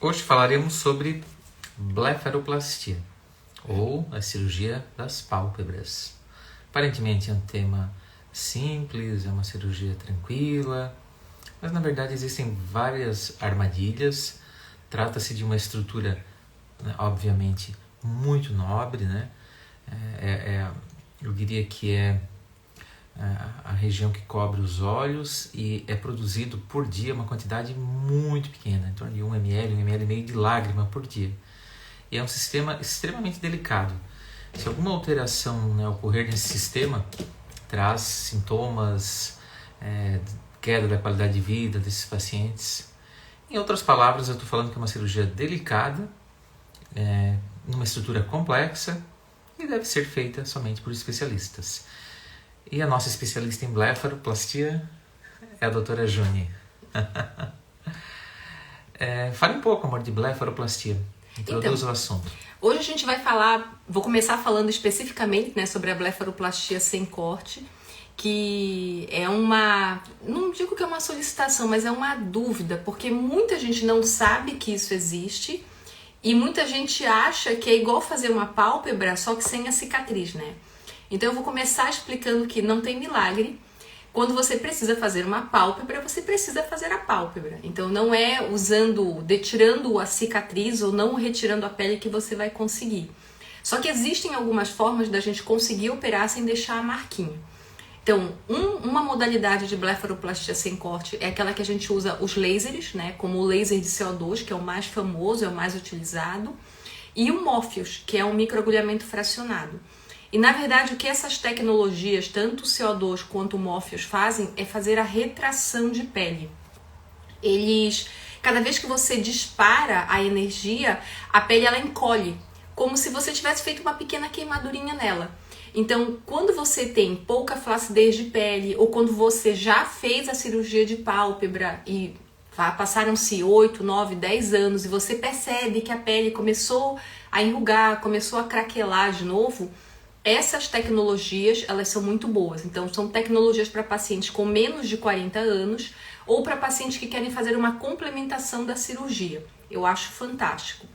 Hoje falaremos sobre blefaroplastia, ou a cirurgia das pálpebras. Aparentemente é um tema simples, é uma cirurgia tranquila, mas na verdade existem várias armadilhas. Trata-se de uma estrutura, né, obviamente, muito nobre, né? Eu diria que é a região que cobre os olhos e é produzido por dia uma quantidade muito pequena, em torno de 1 ml, 1,5 ml de lágrima por dia. E é um sistema extremamente delicado. Se alguma alteração, né, ocorrer nesse sistema, traz sintomas, queda da qualidade de vida desses pacientes. Em outras palavras, eu estou falando que é uma cirurgia delicada, numa estrutura complexa e deve ser feita somente por especialistas. E a nossa especialista em blefaroplastia é a doutora Juni. Fale um pouco, amor, de blefaroplastia. Introduza o assunto. Hoje a gente vai falar, vou começar falando especificamente, né, sobre a blefaroplastia sem corte, que é uma, não digo que é uma solicitação, mas é uma dúvida, porque muita gente não sabe que isso existe e muita gente acha que é igual fazer uma pálpebra, só que sem a cicatriz, né? Então eu vou começar explicando que não tem milagre. Quando você precisa fazer uma pálpebra, você precisa fazer a pálpebra. Então não é tirando a cicatriz ou não retirando a pele que você vai conseguir. Só que existem algumas formas da gente conseguir operar sem deixar a marquinha. Então, uma modalidade de blefaroplastia sem corte é aquela que a gente usa os lasers, né? Como o laser de CO2, que é o mais famoso, é o mais utilizado, e o Morpheus, que é um microagulhamento fracionado. E na verdade o que essas tecnologias, tanto o CO2 quanto o Morpheus fazem é fazer a retração de pele. Cada vez que você dispara a energia, a pele ela encolhe, como se você tivesse feito uma pequena queimadurinha nela. Então, quando você tem pouca flacidez de pele ou quando você já fez a cirurgia de pálpebra e passaram-se 8, 9, 10 anos e você percebe que a pele começou a enrugar, começou a craquelar de novo, essas tecnologias, elas são muito boas. Então, são tecnologias para pacientes com menos de 40 anos ou para pacientes que querem fazer uma complementação da cirurgia. Eu acho fantástico.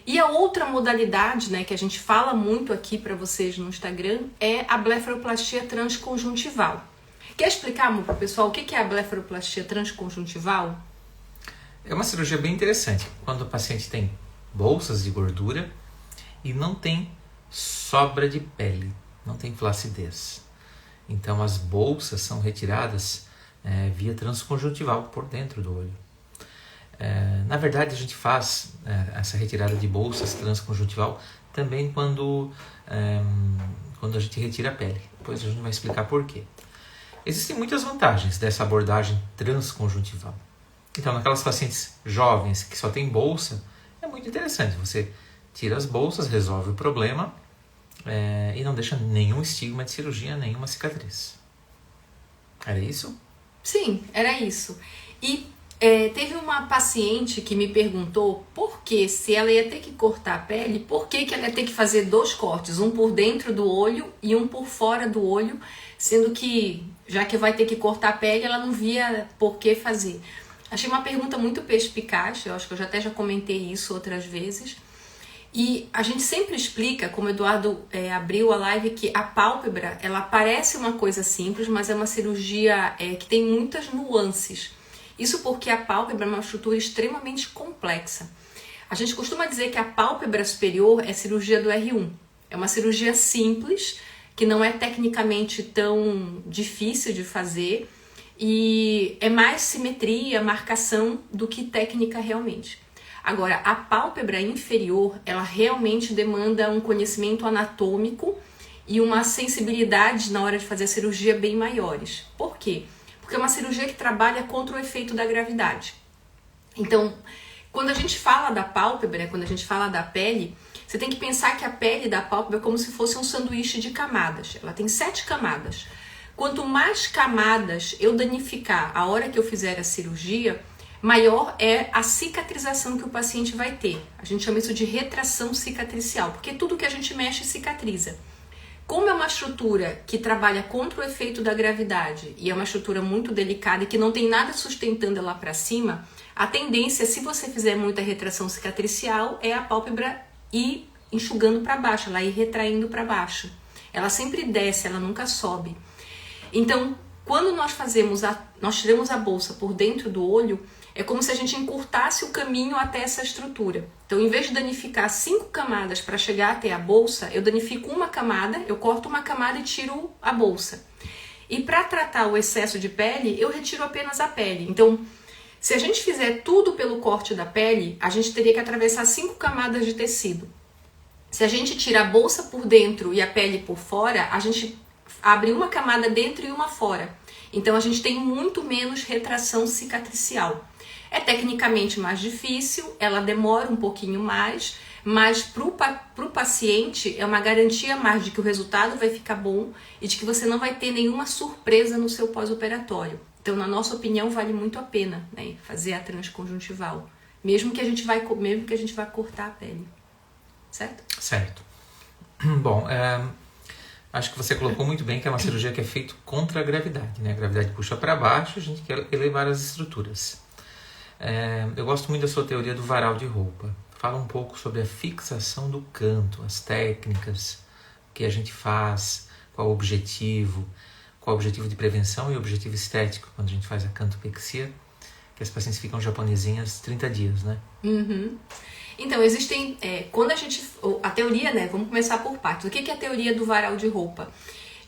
E a outra modalidade, né, que a gente fala muito aqui para vocês no Instagram é a blefaroplastia transconjuntival. Quer explicar para o pessoal o que é a blefaroplastia transconjuntival? É uma cirurgia bem interessante, quando o paciente tem bolsas de gordura e não tem sobra de pele, não tem flacidez. Então as bolsas são retiradas via transconjuntival por dentro do olho. Na verdade a gente faz essa retirada de bolsas transconjuntival também quando a gente retira a pele. Depois a gente vai explicar por quê. Existem muitas vantagens dessa abordagem transconjuntival. Então naquelas pacientes jovens que só tem bolsa, é muito interessante. Você tira as bolsas, resolve o problema e não deixa nenhum estigma de cirurgia, nenhuma cicatriz. Era isso? Sim, era isso. E teve uma paciente que me perguntou por que, se ela ia ter que cortar a pele, por que ela ia ter que fazer 2 cortes, um por dentro do olho e um por fora do olho, sendo que, já que vai ter que cortar a pele, ela não via por que fazer. Achei uma pergunta muito perspicaz, eu acho que eu até já comentei isso outras vezes. E a gente sempre explica, como o Eduardo abriu a live, que a pálpebra, ela parece uma coisa simples, mas é uma cirurgia que tem muitas nuances. Isso porque a pálpebra é uma estrutura extremamente complexa. A gente costuma dizer que a pálpebra superior é cirurgia do R1. É uma cirurgia simples, que não é tecnicamente tão difícil de fazer, e é mais simetria, marcação do que técnica realmente. Agora, a pálpebra inferior, ela realmente demanda um conhecimento anatômico e uma sensibilidade na hora de fazer a cirurgia bem maiores. Por quê? Porque é uma cirurgia que trabalha contra o efeito da gravidade. Então, quando a gente fala da pálpebra, quando a gente fala da pele, você tem que pensar que a pele da pálpebra é como se fosse um sanduíche de camadas. Ela tem 7 camadas. Quanto mais camadas eu danificar a hora que eu fizer a cirurgia, maior é a cicatrização que o paciente vai ter. A gente chama isso de retração cicatricial, porque tudo que a gente mexe cicatriza. Como é uma estrutura que trabalha contra o efeito da gravidade e é uma estrutura muito delicada e que não tem nada sustentando ela para cima, A tendência, se você fizer muita retração cicatricial, é a pálpebra ir enxugando para baixo, ela ir retraindo para baixo. Ela sempre desce, ela nunca sobe. Então, quando nós tiramos a bolsa por dentro do olho, é como se a gente encurtasse o caminho até essa estrutura. Então, em vez de danificar 5 camadas para chegar até a bolsa, eu danifico uma camada, eu corto uma camada e tiro a bolsa. E para tratar o excesso de pele, eu retiro apenas a pele. Então, se a gente fizer tudo pelo corte da pele, a gente teria que atravessar 5 camadas de tecido. Se a gente tira a bolsa por dentro e a pele por fora, a gente abre uma camada dentro e uma fora. Então a gente tem muito menos retração cicatricial. É tecnicamente mais difícil, ela demora um pouquinho mais, mas para o paciente é uma garantia mais de que o resultado vai ficar bom e de que você não vai ter nenhuma surpresa no seu pós-operatório. Então, na nossa opinião, vale muito a pena, né, fazer a transconjuntival, mesmo que a gente vai cortar a pele. Certo? Certo. Bom, acho que você colocou muito bem que é uma cirurgia que é feita contra a gravidade, né? A gravidade puxa para baixo, a gente quer elevar as estruturas. Eu gosto muito da sua teoria do varal de roupa. Fala um pouco sobre a fixação do canto, as técnicas que a gente faz, qual o objetivo de prevenção e o objetivo estético quando a gente faz a cantopexia, que as pacientes ficam japonesinhas 30 dias, né? Uhum. Então, existem, quando a teoria, né, vamos começar por partes. O que é a teoria do varal de roupa?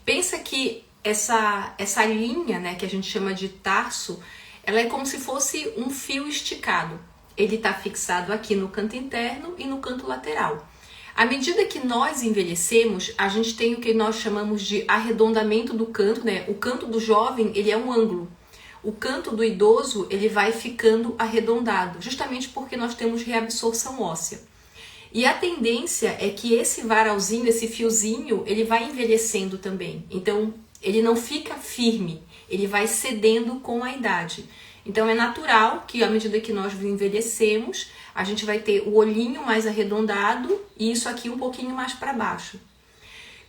Pensa que essa linha, né, que a gente chama de tarso, ela é como se fosse um fio esticado. Ele está fixado aqui no canto interno e no canto lateral. À medida que nós envelhecemos, a gente tem o que nós chamamos de arredondamento do canto, né? O canto do jovem, ele é um ângulo. O canto do idoso, ele vai ficando arredondado, justamente porque nós temos reabsorção óssea. E a tendência é que esse varalzinho, esse fiozinho, ele vai envelhecendo também. Então, ele não fica firme, ele vai cedendo com a idade. Então, é natural que à medida que nós envelhecemos, a gente vai ter o olhinho mais arredondado e isso aqui um pouquinho mais para baixo.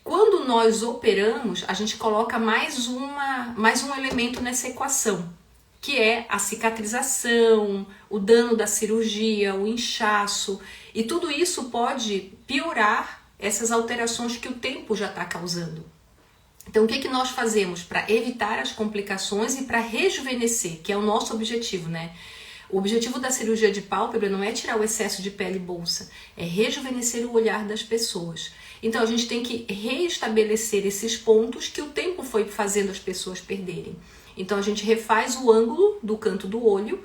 Quando nós operamos, a gente coloca mais um elemento nessa equação, que é a cicatrização, o dano da cirurgia, o inchaço, e tudo isso pode piorar essas alterações que o tempo já está causando. Então, o que nós fazemos para evitar as complicações e para rejuvenescer, que é o nosso objetivo, né? O objetivo da cirurgia de pálpebra não é tirar o excesso de pele e bolsa, é rejuvenescer o olhar das pessoas. Então a gente tem que reestabelecer esses pontos que o tempo foi fazendo as pessoas perderem. Então a gente refaz o ângulo do canto do olho.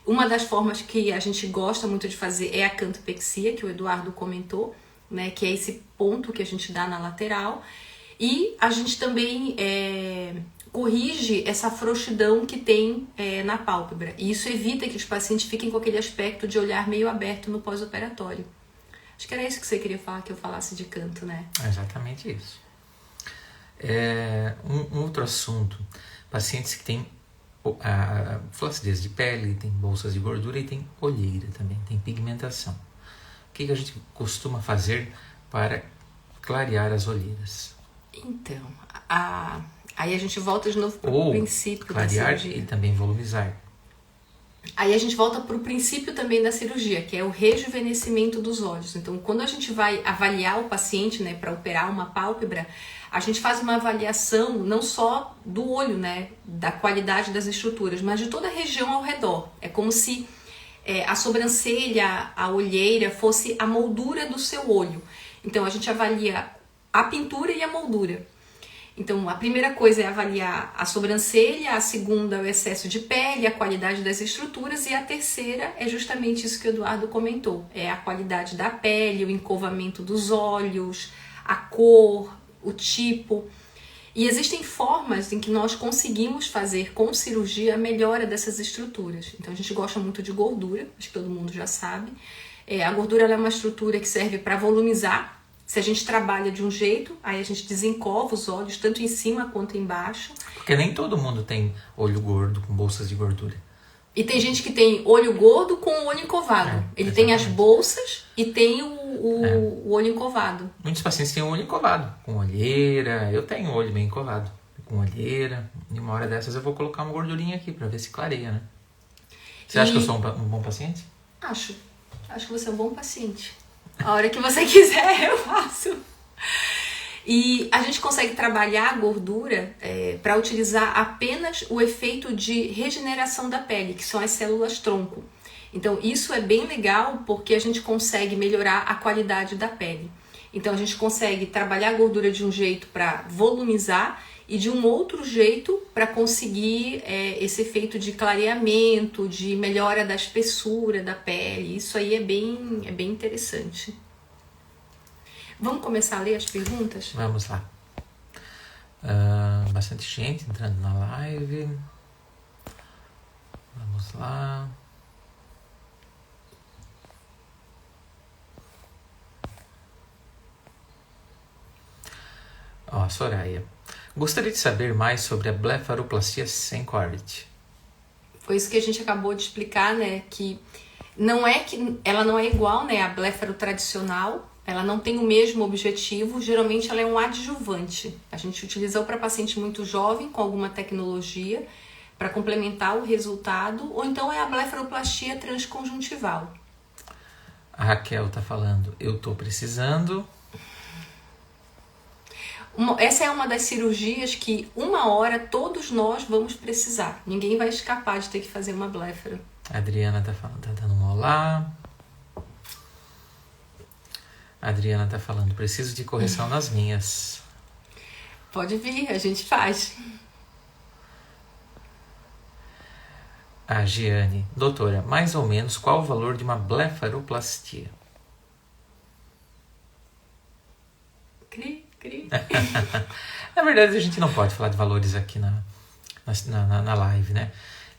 Uma das formas que a gente gosta muito de fazer é a cantopexia, que o Eduardo comentou, né, que é esse ponto que a gente dá na lateral. E a gente também corrige essa frouxidão que tem na pálpebra. E isso evita que os pacientes fiquem com aquele aspecto de olhar meio aberto no pós-operatório. Acho que era isso que você queria falar, que eu falasse de canto, né? É exatamente isso. Um outro assunto, pacientes que têm flacidez de pele, tem bolsas de gordura e tem olheira também, tem pigmentação. O que a gente costuma fazer para clarear as olheiras? Então, aí a gente volta de novo para o princípio da cirurgia. Clarear e também volumizar. Aí a gente volta para o princípio também da cirurgia, que é o rejuvenescimento dos olhos. Então, quando a gente vai avaliar o paciente, né, para operar uma pálpebra, a gente faz uma avaliação não só do olho, né, da qualidade das estruturas, mas de toda a região ao redor. É como se a sobrancelha, a olheira fosse a moldura do seu olho. Então, a gente avalia a pintura e a moldura. Então, a primeira coisa é avaliar a sobrancelha, a segunda é o excesso de pele, a qualidade das estruturas, e a terceira é justamente isso que o Eduardo comentou, é a qualidade da pele, o encovamento dos olhos, a cor, o tipo. E existem formas em que nós conseguimos fazer com cirurgia a melhora dessas estruturas. Então, a gente gosta muito de gordura, acho que todo mundo já sabe. A gordura ela é uma estrutura que serve para volumizar. Se a gente trabalha de um jeito, aí a gente desencova os olhos, tanto em cima quanto embaixo. Porque nem todo mundo tem olho gordo com bolsas de gordura. E tem gente que tem olho gordo com o olho encovado. Ele exatamente. tem as bolsas e tem o olho encovado. Muitos pacientes têm o olho encovado, com olheira. Eu tenho o olho bem encovado, com olheira. E uma hora dessas eu vou colocar uma gordurinha aqui para ver se clareia, né? Você acha que eu sou um bom paciente? Acho que você é um bom paciente. A hora que você quiser, eu faço. E a gente consegue trabalhar a gordura para utilizar apenas o efeito de regeneração da pele, que são as células tronco. Então, isso é bem legal porque a gente consegue melhorar a qualidade da pele. Então, a gente consegue trabalhar a gordura de um jeito para volumizar e de um outro jeito para conseguir esse efeito de clareamento, de melhora da espessura da pele. Isso aí é bem interessante. Vamos começar a ler as perguntas? Vamos lá. Bastante gente entrando na live. Vamos lá. Ó, Soraya. Gostaria de saber mais sobre a blefaroplastia sem corte. Foi isso que a gente acabou de explicar, né? Que ela não é igual, né, à blefaro tradicional. Ela não tem o mesmo objetivo, geralmente ela é um adjuvante. A gente utilizou para paciente muito jovem, com alguma tecnologia, para complementar o resultado, ou então é a blefaroplastia transconjuntival. A Raquel está falando, eu estou precisando. Essa é uma das cirurgias que uma hora todos nós vamos precisar. Ninguém vai escapar de ter que fazer uma blefaro. A Adriana está falando, tá dando um olá. A Adriana está falando, preciso de correção nas minhas. Pode vir, a gente faz. A Giane, doutora, mais ou menos qual o valor de uma blefaroplastia? Cri. Na verdade, a gente não pode falar de valores aqui na live, né?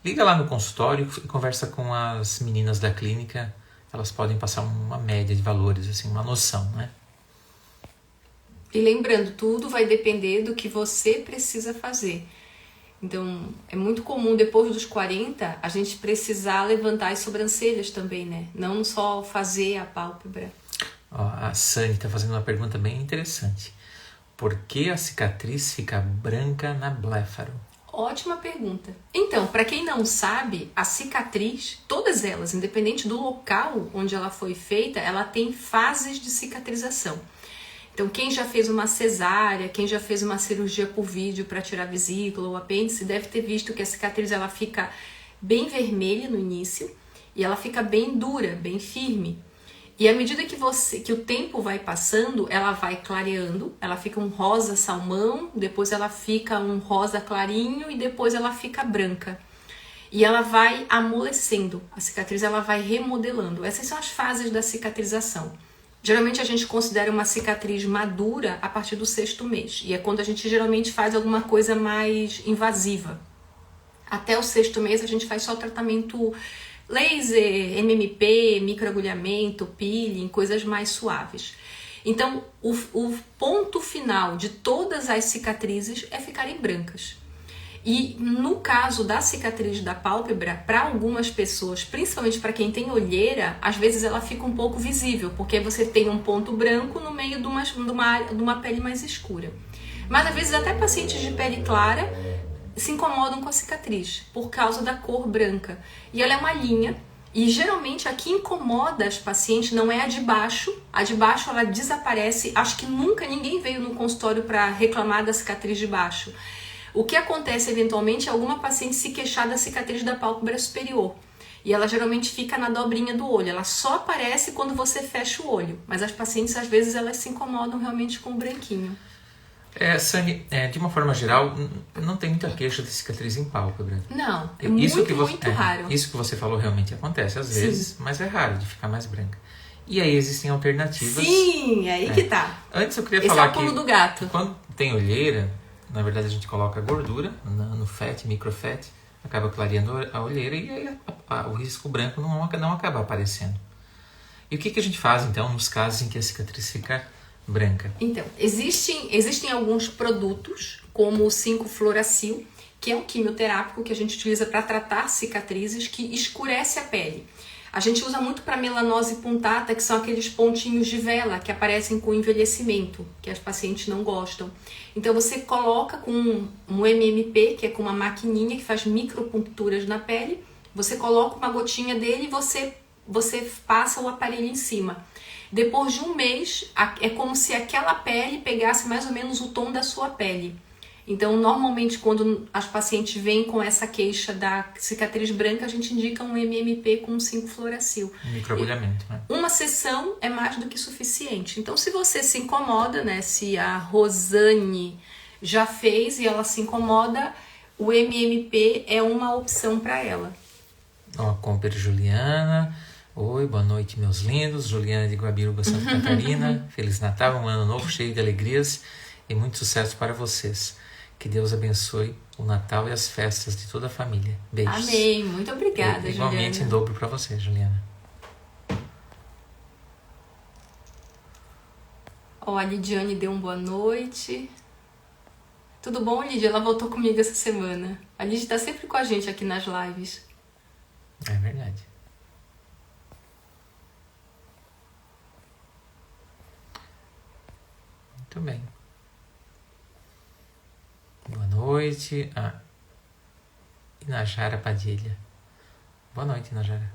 Liga lá no consultório e conversa com as meninas da clínica. Elas podem passar uma média de valores, assim, uma noção, né? E lembrando, tudo vai depender do que você precisa fazer. Então, é muito comum, depois dos 40, a gente precisar levantar as sobrancelhas também, né? Não só fazer a pálpebra. Ó, a Sani está fazendo uma pergunta bem interessante. Por que a cicatriz fica branca na blefaro? Ótima pergunta. Então, para quem não sabe, a cicatriz, todas elas, independente do local onde ela foi feita, ela tem fases de cicatrização. Então, quem já fez uma cesárea, quem já fez uma cirurgia por vídeo para tirar vesícula ou apêndice, deve ter visto que a cicatriz ela fica bem vermelha no início e ela fica bem dura, bem firme. E à medida que o tempo vai passando, ela vai clareando, ela fica um rosa salmão, depois ela fica um rosa clarinho e depois ela fica branca. E ela vai amolecendo, a cicatriz ela vai remodelando. Essas são as fases da cicatrização. Geralmente a gente considera uma cicatriz madura a partir do 6º mês. E é quando a gente geralmente faz alguma coisa mais invasiva. Até o 6º mês a gente faz só tratamento laser, MMP, microagulhamento, peeling, coisas mais suaves. Então, o ponto final de todas as cicatrizes é ficarem brancas. E no caso da cicatriz da pálpebra, para algumas pessoas, principalmente para quem tem olheira, às vezes ela fica um pouco visível, porque você tem um ponto branco no meio de uma pele mais escura. Mas às vezes até pacientes de pele clara se incomodam com a cicatriz por causa da cor branca. E ela é uma linha, e geralmente a que incomoda as pacientes não é a de baixo. A de baixo ela desaparece. Acho que nunca ninguém veio no consultório para reclamar da cicatriz de baixo. O que acontece eventualmente é alguma paciente se queixar da cicatriz da pálpebra superior. E ela geralmente fica na dobrinha do olho. Ela só aparece quando você fecha o olho. Mas as pacientes, às vezes, elas se incomodam realmente com o branquinho. Sani, de uma forma geral, não tem muita queixa de cicatriz em pálpebra. Não, é muito raro. Isso que você falou realmente acontece às vezes, mas é raro de ficar mais branca. E aí existem alternativas. Sim, aí que tá. Antes eu queria Esse falar é o pulo que do gato. quando tem olheira, na verdade a gente coloca gordura no fat, microfat, acaba clareando a olheira e aí o risco branco não acaba aparecendo. E o que a gente faz então nos casos em que a cicatriz fica branca? Então, existem alguns produtos, como o 5-fluoracil, que é um quimioterápico que a gente utiliza para tratar cicatrizes, que escurece a pele. A gente usa muito para melanose punctata, que são aqueles pontinhos de vela que aparecem com o envelhecimento, que as pacientes não gostam. Então você coloca com um MMP, que é com uma maquininha que faz micropuncturas na pele, Você coloca uma gotinha dele e você passa o aparelho em cima. Depois de um mês, é como se aquela pele pegasse mais ou menos o tom da sua pele. Então, normalmente, quando as pacientes vêm com essa queixa da cicatriz branca, a gente indica um MMP com 5-fluoracil. Microagulhamento, né? Uma sessão é mais do que suficiente. Então, se você se incomoda, né? Se a Rosane já fez e ela se incomoda, o MMP é uma opção para ela. Ó, Comper Juliana. Oi, boa noite, meus lindos. Juliana de Guabiruba, Santa Catarina. Feliz Natal, um ano novo cheio de alegrias e muito sucesso para vocês. Que Deus abençoe o Natal e as festas de toda a família. Beijos. Amém. Muito obrigada, igualmente Juliana. em dobro para você, Juliana. Ó, a Lidiane deu uma boa noite. Tudo bom, Lídia? Ela voltou comigo essa semana. A Lídia tá sempre com a gente aqui nas lives. É verdade. Muito bem. Boa noite. Inajara Padilha. Boa noite, Inajara.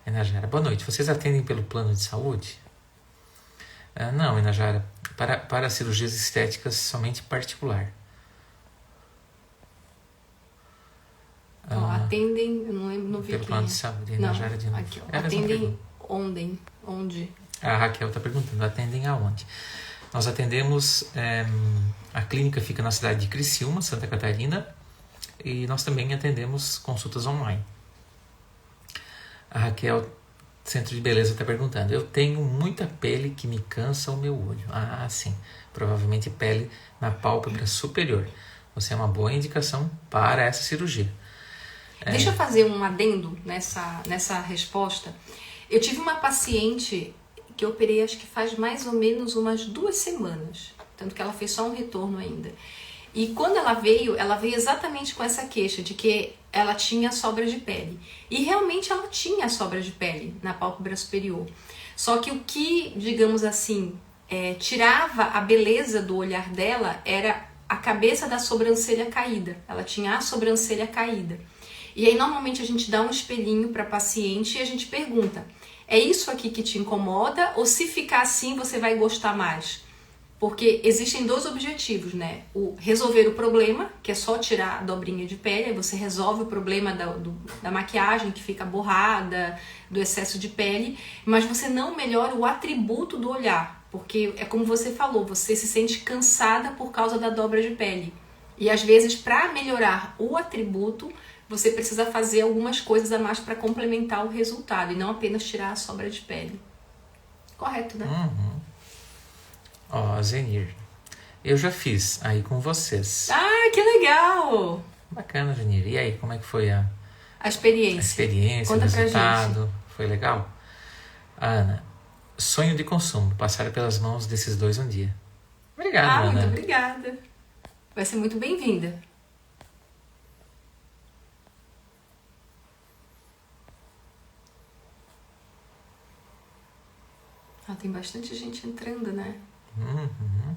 Inajara, boa noite. Vocês atendem pelo plano de saúde? Não, Inajara. Para cirurgias estéticas, somente particular. Atendem, eu não lembro, não vi pelo aqui. plano de saúde, Inajara de novo. Aqui, ó. Atendem onde? A Raquel está perguntando, atendem aonde? Nós atendemos, a clínica fica na cidade de Criciúma, Santa Catarina, e nós também atendemos consultas online. A Raquel, Centro de Beleza, está perguntando, eu tenho muita pele que me cansa o meu olho. Sim, provavelmente pele na pálpebra superior. Você é uma boa indicação para essa cirurgia. Deixa eu fazer um adendo nessa resposta. Eu tive uma paciente que eu operei acho que faz mais ou menos umas 2 semanas. Tanto que ela fez só um retorno ainda. E quando ela veio exatamente com essa queixa de que ela tinha sobra de pele. E realmente ela tinha sobra de pele na pálpebra superior. Só que o que, digamos assim, tirava a beleza do olhar dela era a cabeça da sobrancelha caída. Ela tinha a sobrancelha caída. E aí normalmente a gente dá um espelhinho para a paciente e a gente pergunta: é isso aqui que te incomoda ou se ficar assim você vai gostar mais? Porque existem 2 objetivos, né? Resolver o problema, que é só tirar a dobrinha de pele, aí você resolve o problema da maquiagem que fica borrada, do excesso de pele, mas você não melhora o atributo do olhar, porque é como você falou, você se sente cansada por causa da dobra de pele. E às vezes, para melhorar o atributo, você precisa fazer algumas coisas a mais para complementar o resultado e não apenas tirar a sobra de pele. Correto, né? Uhum. Ó, Zenir, eu já fiz aí com vocês. Que legal! Bacana, Zenir. E aí, como é que foi a experiência? o Conta resultado? pra gente. Foi legal? Ana, sonho de consumo, passar pelas mãos desses 2 um dia. Obrigado, Ana. Muito obrigada. Vai ser muito bem-vinda. Tem bastante gente entrando, né? Uhum.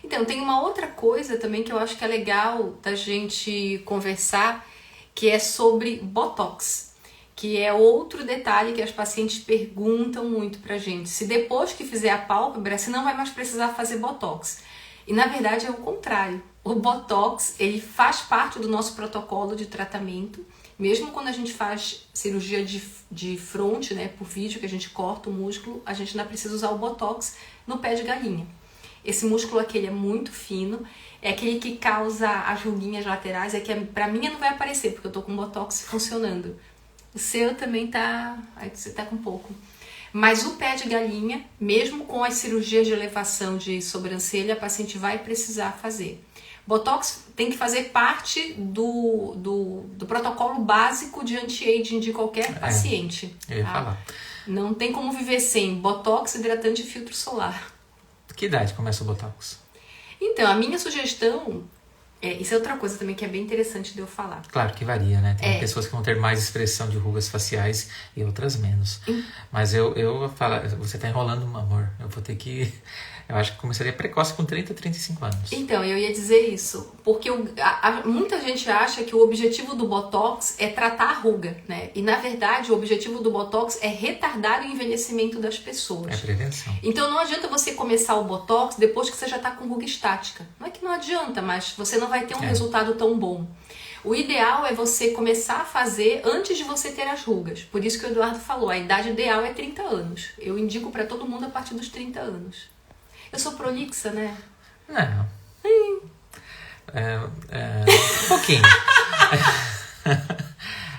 Então, tem uma outra coisa também que eu acho que é legal da gente conversar, que é sobre Botox, que é outro detalhe que as pacientes perguntam muito pra gente. Se depois que fizer a pálpebra, se não vai mais precisar fazer Botox. E na verdade é o contrário. O Botox, ele faz parte do nosso protocolo de tratamento. Mesmo quando a gente faz cirurgia de fronte, né, por vídeo, que a gente corta o músculo, a gente ainda precisa usar o Botox no pé de galinha. Esse músculo aqui ele é muito fino, é aquele que causa as ruguinhas laterais, pra mim não vai aparecer, porque eu tô com o Botox funcionando. O seu também tá, aí você tá com pouco. Mas o pé de galinha, mesmo com as cirurgias de elevação de sobrancelha, a paciente vai precisar fazer. Botox tem que fazer parte do protocolo básico de anti-aging de qualquer paciente. Eu ia falar. Não tem como viver sem Botox, hidratante e filtro solar. Que idade começa o Botox? Então, a minha sugestão Isso é outra coisa também que é bem interessante de eu falar. Claro que varia, né? Tem pessoas que vão ter mais expressão de rugas faciais e outras menos. Mas eu falo, você tá enrolando, amor. Eu vou ter que... Eu acho que começaria precoce com 30, 35 anos. Então, eu ia dizer isso, porque muita gente acha que o objetivo do Botox é tratar a ruga, né? E na verdade o objetivo do Botox é retardar o envelhecimento das pessoas. É prevenção. Então não adianta você começar o Botox depois que você já está com ruga estática. Não é que não adianta, mas você não vai ter um resultado tão bom. O ideal é você começar a fazer antes de você ter as rugas. Por isso que o Eduardo falou, a idade ideal é 30 anos. Eu indico para todo mundo a partir dos 30 anos. Eu sou prolixa, né? Não. Um pouquinho.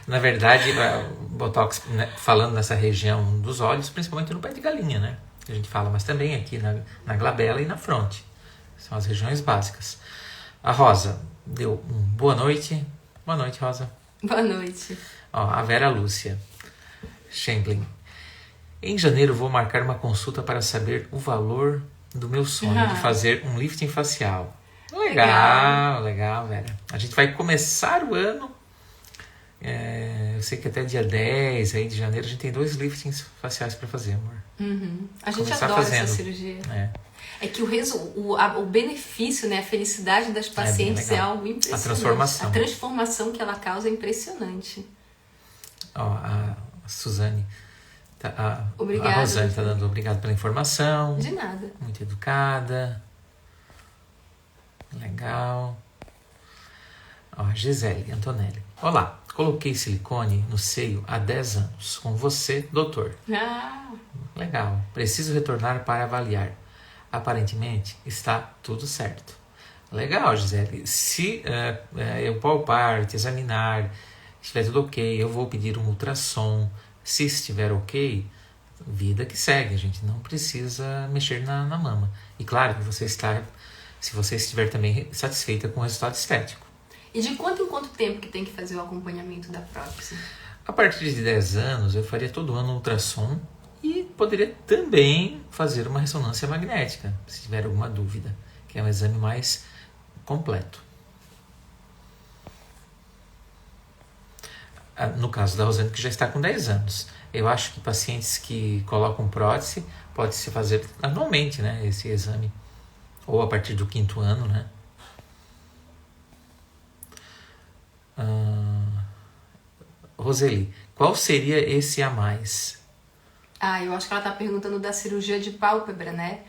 Na verdade, o Botox, né, falando nessa região dos olhos, principalmente no pé de galinha, né? Que a gente fala, mas também aqui na glabela e na fronte. São as regiões básicas. A Rosa deu boa noite. Boa noite, Rosa. Boa noite. Ó, a Vera Lúcia Schenglin. Em janeiro vou marcar uma consulta para saber o valor do meu sonho de fazer um lifting facial. Legal, Vera. A gente vai começar o ano. Eu sei que até dia 10 aí de janeiro a gente tem 2 liftings faciais para fazer, amor. A gente adora essa cirurgia. É que o benefício, né, a felicidade das pacientes é algo impressionante. A transformação que ela causa é impressionante. Ó, a Suzane. Obrigada. A Rosane está dando obrigado pela informação. De nada. Muito educada. Legal. Ó, Gisele Antonelli. Olá, coloquei silicone no seio há 10 anos. Com você, doutor. Legal. Preciso retornar para avaliar. Aparentemente está tudo certo. Legal, Gisele. Se eu palpar, te examinar, estiver tudo ok, eu vou pedir um ultrassom. Se estiver ok, vida que segue. A gente não precisa mexer na mama. E claro que se você estiver também satisfeita com o resultado estético. E de quanto em quanto tempo que tem que fazer o acompanhamento da prótese? A partir de 10 anos, eu faria todo ano um ultrassom e poderia também fazer uma ressonância magnética, se tiver alguma dúvida, que é um exame mais completo. No caso da Rosane, que já está com 10 anos. Eu acho que pacientes que colocam prótese, pode-se fazer anualmente, né, esse exame. Ou a partir do 5º ano, né. Roseli, qual seria esse a mais? Eu acho que ela está perguntando da cirurgia de pálpebra, né?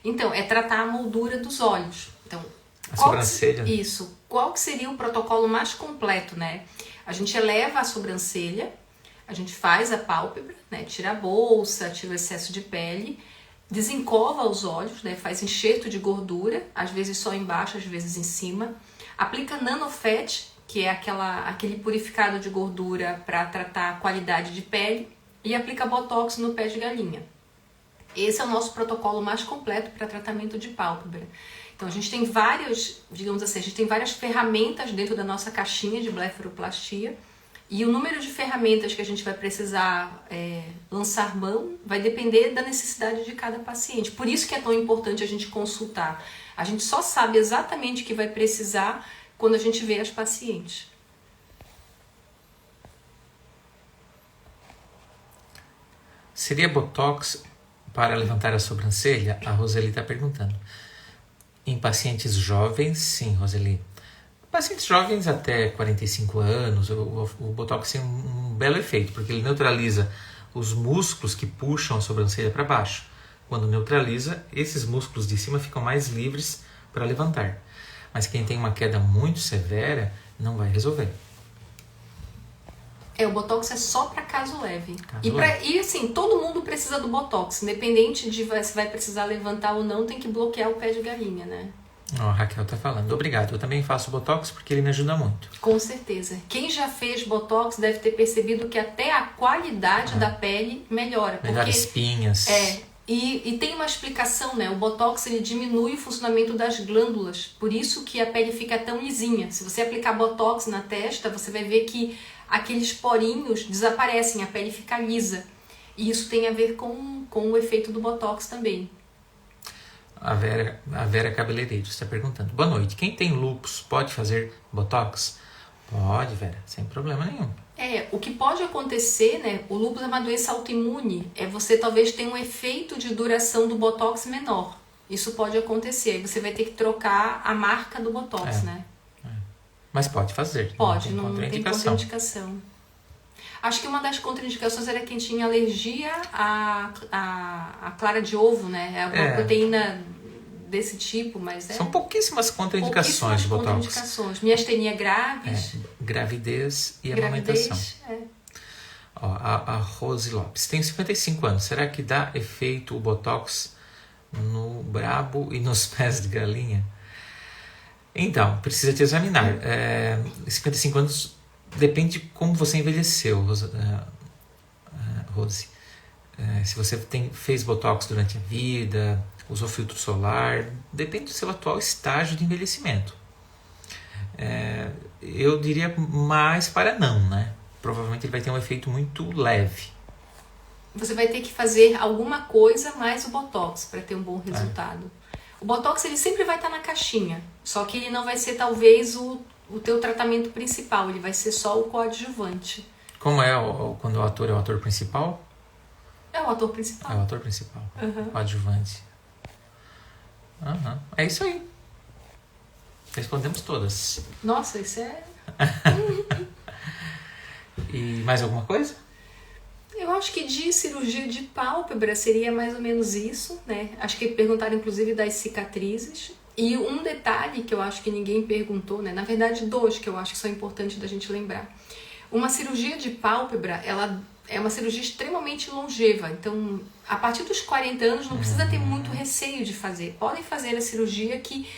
Então, é tratar a moldura dos olhos. Então, a sobrancelha? Isso. Qual que seria o protocolo mais completo, né? A gente eleva a sobrancelha, a gente faz a pálpebra, né? Tira a bolsa, tira o excesso de pele, desencova os olhos, né? Faz enxerto de gordura, às vezes só embaixo, às vezes em cima. Aplica nanofat, que é aquele purificado de gordura para tratar a qualidade de pele, e aplica botox no pé de galinha. Esse é o nosso protocolo mais completo para tratamento de pálpebra. Então a gente tem várias, digamos assim, a gente tem várias ferramentas dentro da nossa caixinha de blefaroplastia, e o número de ferramentas que a gente vai precisar lançar mão vai depender da necessidade de cada paciente. Por isso que é tão importante a gente consultar. A gente só sabe exatamente o que vai precisar quando a gente vê as pacientes. Seria botox para levantar a sobrancelha? A Roseli está perguntando. Em pacientes jovens, sim, Roseli. Pacientes jovens até 45 anos, o botox tem um belo efeito, porque ele neutraliza os músculos que puxam a sobrancelha para baixo. Quando neutraliza, esses músculos de cima ficam mais livres para levantar. Mas quem tem uma queda muito severa, não vai resolver. O Botox é só para caso leve. E assim, todo mundo precisa do Botox. Independente de se vai precisar levantar ou não, tem que bloquear o pé de galinha, né? A Raquel tá falando. Obrigado. Eu também faço Botox porque ele me ajuda muito. Com certeza. Quem já fez Botox deve ter percebido que até a qualidade da pele melhora. Melhora espinhas. E tem uma explicação, né? O Botox ele diminui o funcionamento das glândulas. Por isso que a pele fica tão lisinha. Se você aplicar Botox na testa, você vai ver que aqueles porinhos desaparecem, a pele fica lisa. E isso tem a ver com o efeito do Botox também. A Vera Cabeleireiro está perguntando. Boa noite. Quem tem lúpus pode fazer botox? Pode, Vera, sem problema nenhum. O que pode acontecer, né? O lúpus é uma doença autoimune. Você talvez tenha um efeito de duração do botox menor. Isso pode acontecer. Aí você vai ter que trocar a marca do botox, né? Mas pode fazer. Pode, não tem contraindicação. Acho que uma das contraindicações era quem tinha alergia à clara de ovo, né? É uma proteína desse tipo, mas São pouquíssimas contraindicações do botox. Miastenia graves. Gravidez e amamentação. Ó, a Rose Lopes. Tenho 55 anos. Será que dá efeito o botox no brabo e nos pés de galinha? Então, precisa te examinar. 55 anos depende de como você envelheceu, Rose. Se você fez botox durante a vida, usou filtro solar, depende do seu atual estágio de envelhecimento. Eu diria mais para não, né? Provavelmente ele vai ter um efeito muito leve. Você vai ter que fazer alguma coisa mais o botox para ter um bom resultado. O botox ele sempre vai estar na caixinha, só que ele não vai ser talvez o teu tratamento principal, ele vai ser só o coadjuvante. Como é quando o ator é o ator principal? É o ator principal. É o ator principal, coadjuvante. É isso aí. Respondemos todas. Nossa, isso é... E mais alguma coisa? Eu acho que de cirurgia de pálpebra seria mais ou menos isso, né? Acho que perguntaram inclusive das cicatrizes. E um detalhe que eu acho que ninguém perguntou, né? Na verdade, dois que eu acho que são importantes da gente lembrar. Uma cirurgia de pálpebra, ela é uma cirurgia extremamente longeva. Então, a partir dos 40 anos, não precisa ter muito receio de fazer. Podem fazer a cirurgia que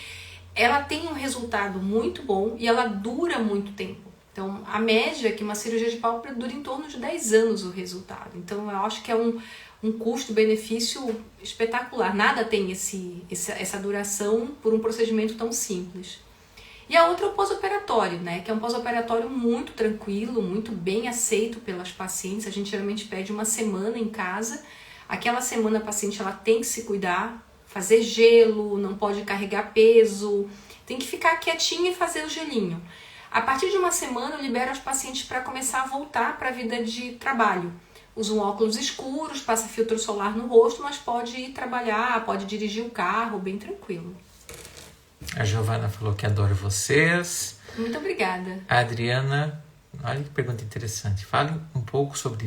ela tem um resultado muito bom e ela dura muito tempo. Então, a média é que uma cirurgia de pálpebra dura em torno de 10 anos o resultado. Então, eu acho que é um custo-benefício espetacular. Nada tem essa duração por um procedimento tão simples. E a outra é o pós-operatório, né? Que é um pós-operatório muito tranquilo, muito bem aceito pelas pacientes. A gente geralmente pede uma semana em casa. Aquela semana a paciente ela tem que se cuidar, fazer gelo, não pode carregar peso, tem que ficar quietinha e fazer o gelinho. A partir de uma semana eu libero as pacientes para começar a voltar para a vida de trabalho. Usa um óculos escuros, passa filtro solar no rosto, mas pode ir trabalhar, pode dirigir o carro, bem tranquilo. A Giovana falou que adora vocês. Muito obrigada. A Adriana, olha que pergunta interessante. Fale um pouco sobre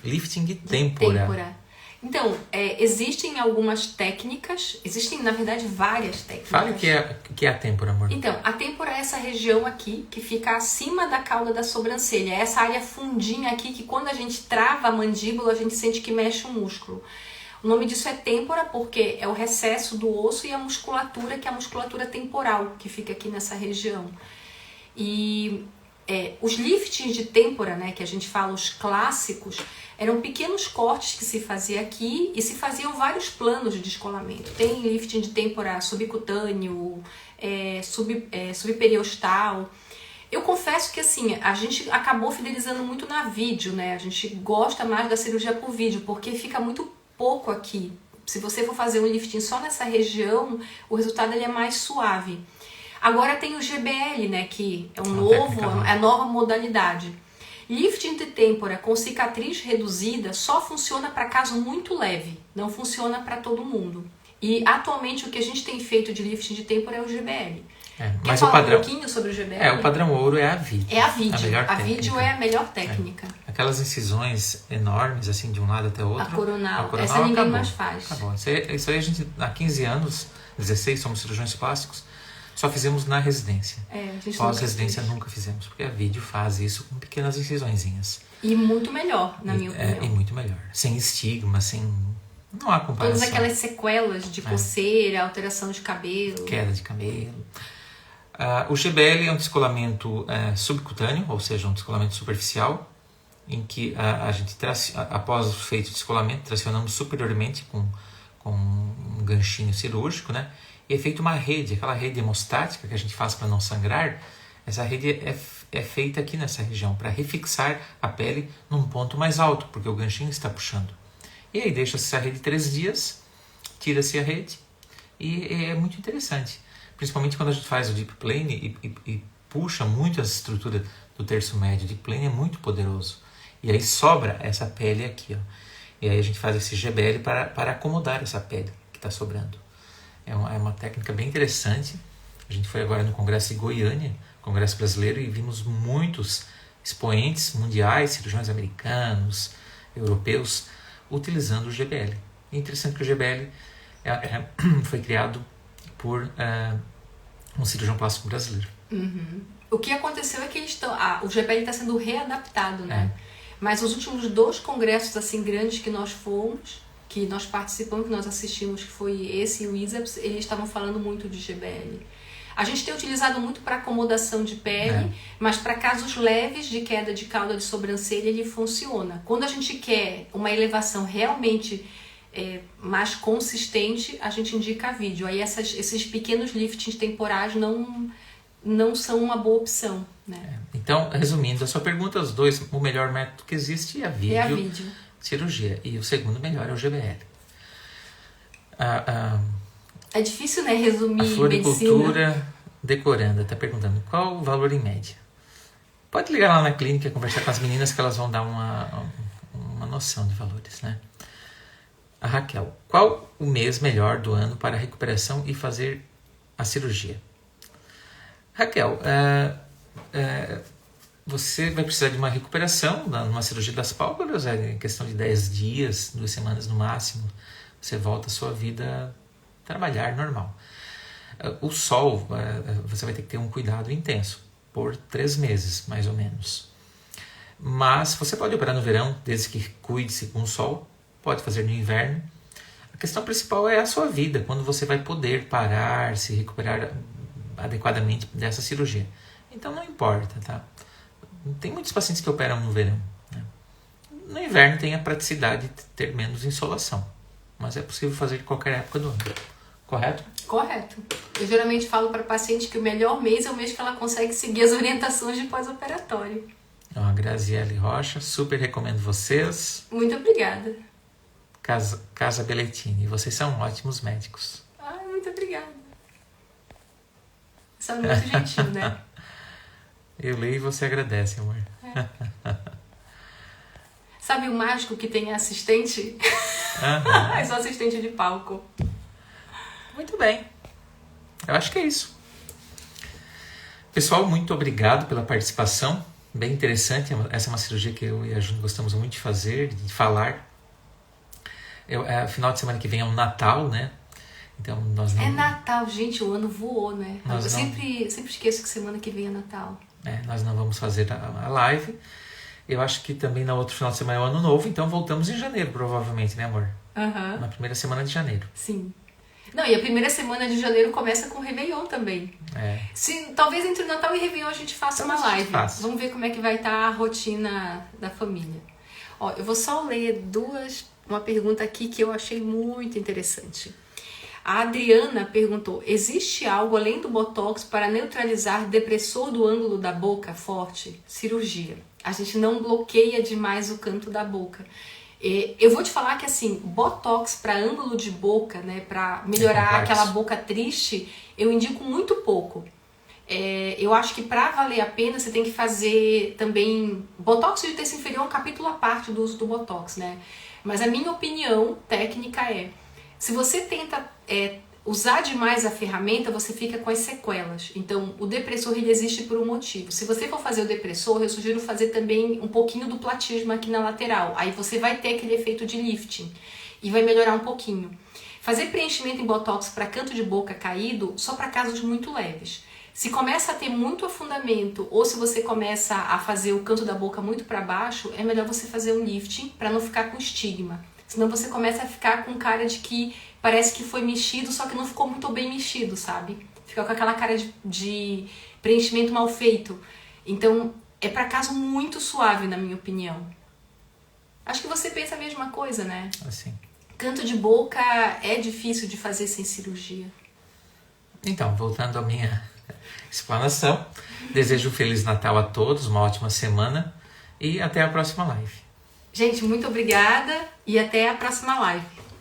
lifting de têmpora. Então, existem algumas técnicas, existem na verdade várias técnicas. Fale o que é a têmpora, amor. Então, a têmpora é essa região aqui que fica acima da cauda da sobrancelha. É essa área fundinha aqui que quando a gente trava a mandíbula, a gente sente que mexe o músculo. O nome disso é têmpora porque é o recesso do osso e a musculatura, que é a musculatura temporal, que fica aqui nessa região. E os liftings de têmpora, né, que a gente fala, os clássicos, eram pequenos cortes que se fazia aqui e se faziam vários planos de descolamento. Tem lifting de têmpora subcutâneo, subperiostal. Eu confesso que assim, a gente acabou fidelizando muito na vídeo, né? A gente gosta mais da cirurgia por vídeo, porque fica muito pouco aqui. Se você for fazer um lifting só nessa região, o resultado ele é mais suave. Agora tem o GBL, né, que é a nova modalidade. Lifting de têmpora com cicatriz reduzida só funciona para caso muito leve, não funciona para todo mundo. E atualmente o que a gente tem feito de lifting de têmpora é o GBL. Mas Quer o falar padrão, um pouquinho sobre o GBL? o padrão ouro é a vídeo. É a vídeo. A vídeo é a melhor técnica. Aquelas incisões enormes, assim, de um lado até o outro. A coronal essa ninguém acabou. mais faz. Acabou. Isso aí a gente, há 15 anos, 16, somos cirurgiões plásticos, só fizemos na residência. Pós-residência nunca fizemos, porque a vídeo faz isso com pequenas incisõezinhas. E muito melhor, na minha opinião. E muito melhor. Sem estigma, não há comparação. Todas aquelas sequelas de coceira, alteração de cabelo. Queda de cabelo. O GBL é um descolamento subcutâneo, ou seja, um descolamento superficial, em que a gente, após o feito de descolamento, tracionamos superiormente com um ganchinho cirúrgico, né? E é feita uma rede, aquela rede hemostática que a gente faz para não sangrar. Essa rede é feita aqui nessa região, para refixar a pele num ponto mais alto, porque o ganchinho está puxando. E aí deixa-se essa rede 3 dias, tira-se a rede E é muito interessante, principalmente quando a gente faz o deep plane e puxa muito a estrutura do terço médio. O deep plane é muito poderoso. E aí sobra essa pele aqui, ó. E aí a gente faz esse GBL para acomodar essa pele que está sobrando. É uma técnica bem interessante. A gente foi agora no Congresso de Goiânia, Congresso Brasileiro, e vimos muitos expoentes mundiais, cirurgiões americanos, europeus, utilizando o GBL. É interessante que o GBL foi criado por um cirurgião plástico brasileiro. Uhum. O que aconteceu é que o GBL está sendo readaptado, né? Mas os últimos 2 congressos assim grandes que nós fomos, que nós participamos, que nós assistimos, que foi esse e o ISAPS, eles estavam falando muito de GBL. A gente tem utilizado muito para acomodação de pele, mas para casos leves de queda de cauda de sobrancelha ele funciona. Quando a gente quer uma elevação realmente mais consistente, a gente indica vídeo. Aí esses pequenos liftings temporais não são uma boa opção, né? Então, resumindo a sua pergunta, o melhor método que existe é a vídeo. Cirurgia. E o segundo melhor é o GBL. É difícil, né, resumir a Floricultura Decoranda está perguntando qual o valor em média. Pode ligar lá na clínica e conversar com as meninas que elas vão dar uma noção de valores, né? A Raquel, qual o mês melhor do ano para a recuperação e fazer a cirurgia? Raquel, você vai precisar de uma recuperação numa cirurgia das pálpebras, em questão de 10 dias, 2 semanas no máximo, você volta à sua vida a trabalhar normal. O sol, você vai ter que ter um cuidado intenso, por 3 meses, mais ou menos. Mas você pode operar no verão, desde que cuide-se com o sol, pode fazer no inverno. A questão principal é a sua vida, quando você vai poder parar, se recuperar adequadamente dessa cirurgia. Então não importa, tá? Tem muitos pacientes que operam no verão, né? No inverno tem a praticidade de ter menos insolação, mas é possível fazer de qualquer época do ano. Correto? Correto. Eu geralmente falo para paciente que o melhor mês é o mês que ela consegue seguir as orientações de pós-operatório. A Graziele Rocha, super recomendo vocês. Muito obrigada. Casa Belletini, vocês são ótimos médicos. Ai, muito obrigada. Você é muito gentil, né? Eu leio e você agradece, amor. Sabe o mágico que tem assistente? É só assistente de palco. Muito bem. Eu acho que é isso. Pessoal, muito obrigado pela participação. Bem interessante. Essa é uma cirurgia que eu e a Júlia gostamos muito de fazer, de falar. Final de semana que vem é um Natal, né? Então, nós não... É Natal, gente, o ano voou, né? Eu sempre esqueço que semana que vem é Natal. Nós não vamos fazer a live. Eu acho que também na outra final de semana é o Ano Novo, então voltamos em janeiro, provavelmente, né, amor? Na primeira semana de janeiro. Sim. Não, e a primeira semana de janeiro começa com o Réveillon também. Talvez entre Natal e Réveillon a gente faça uma live. Vamos ver como é que vai estar a rotina da família. Ó, eu vou só ler uma pergunta aqui que eu achei muito interessante. A Adriana perguntou: existe algo além do Botox para neutralizar depressor do ângulo da boca forte? Cirurgia. A gente não bloqueia demais o canto da boca. Eu vou te falar que assim, Botox para ângulo de boca, né, para melhorar aquela boca triste, eu indico muito pouco. Eu acho que para valer a pena você tem que fazer também Botox de terço inferior, um capítulo à parte do uso do Botox, né? Mas a minha opinião técnica se você tenta usar demais a ferramenta, você fica com as sequelas. Então, o depressor ele existe por um motivo. Se você for fazer o depressor, eu sugiro fazer também um pouquinho do platismo aqui na lateral. Aí você vai ter aquele efeito de lifting e vai melhorar um pouquinho. Fazer preenchimento em Botox para canto de boca caído, só para casos muito leves. Se começa a ter muito afundamento ou se você começa a fazer o canto da boca muito para baixo, é melhor você fazer um lifting para não ficar com estigma. Senão você começa a ficar com cara de que parece que foi mexido, só que não ficou muito bem mexido, sabe? Fica com aquela cara de preenchimento mal feito. Então, é para caso muito suave, na minha opinião. Acho que você pensa a mesma coisa, né? Assim. Canto de boca é difícil de fazer sem cirurgia. Então, voltando à minha explanação, desejo um Feliz Natal a todos, uma ótima semana e até a próxima live. Gente, muito obrigada e até a próxima live.